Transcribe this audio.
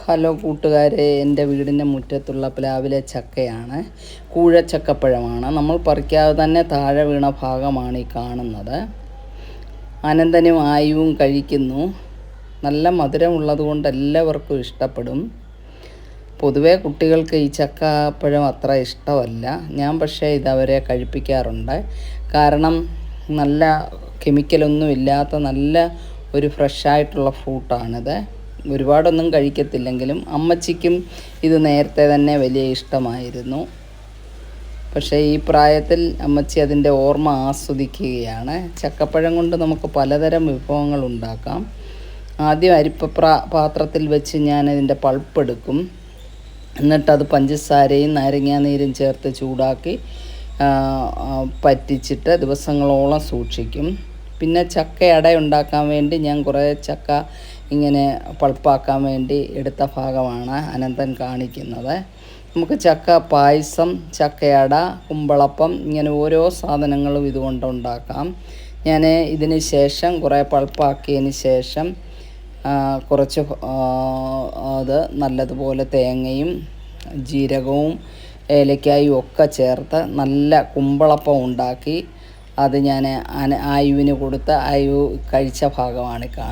Hello കൂട്ടുകാരെ, എൻ്റെ വീടിൻ്റെ മുറ്റത്തുള്ള പ്ലാവിലെ ചക്കയാണ്. കൂഴച്ചക്കപ്പഴമാണ്. നമ്മൾ പറിക്കാതെ തന്നെ താഴെ വീണ ഭാഗമാണ് ഈ കാണുന്നത്. അനന്തനും ആയുവും കഴിക്കുന്നു. നല്ല മധുരമുള്ളത് കൊണ്ട് എല്ലാവർക്കും ഇഷ്ടപ്പെടും. പൊതുവേ കുട്ടികൾക്ക് ഈ ചക്കപ്പഴം അത്ര ഇഷ്ടമല്ല. ഞാൻ പക്ഷേ ഇതവരെ കഴിപ്പിക്കാറുണ്ട്. കാരണം നല്ല കെമിക്കലൊന്നും ഇല്ലാത്ത നല്ല ഒരു ഫ്രഷായിട്ടുള്ള ഫ്രൂട്ടാണിത്. ഒരുപാടൊന്നും കഴിക്കത്തില്ലെങ്കിലും അമ്മച്ചിക്കും ഇത് നേരത്തെ തന്നെ വലിയ ഇഷ്ടമായിരുന്നു. പക്ഷേ ഈ പ്രായത്തിൽ അമ്മച്ചി അതിൻ്റെ ഓർമ്മ ആസ്വദിക്കുകയാണ്. ചക്കപ്പഴം കൊണ്ട് നമുക്ക് പലതരം വിഭവങ്ങൾ ഉണ്ടാക്കാം. ആദ്യം പാത്രത്തിൽ വെച്ച് ഞാനതിൻ്റെ പൾപ്പെടുക്കും. എന്നിട്ടത് പഞ്ചസാരയും നാരങ്ങാനീരും ചേർത്ത് ചൂടാക്കി പറ്റിച്ചിട്ട് ദിവസങ്ങളോളം സൂക്ഷിക്കും. പിന്നെ ചക്ക അട ഉണ്ടാക്കാൻ വേണ്ടി ഞാൻ കുറേ ചക്ക ഇങ്ങനെ പൾപ്പാക്കാൻ വേണ്ടി എടുത്ത ഭാഗമാണ് അനന്തൻ കാണിക്കുന്നത്. നമുക്ക് ചക്ക പായസം, ചക്കയട, കുമ്പളപ്പം ഇങ്ങനെ ഓരോ സാധനങ്ങളും ഇതുകൊണ്ട് ഉണ്ടാക്കാം. ഞാൻ ഇതിന് ശേഷം കുറേ പൾപ്പാക്കിയതിന് ശേഷം കുറച്ച് അത് നല്ലതുപോലെ തേങ്ങയും ജീരകവും ഏലക്കായും ഒക്കെ ചേർത്ത് നല്ല കുമ്പളപ്പം ഉണ്ടാക്കി അത് ഞാൻ ആയുവിന് കൊടുത്ത് ആയു കഴിച്ച ഭാഗമാണ് കാണുന്നത്.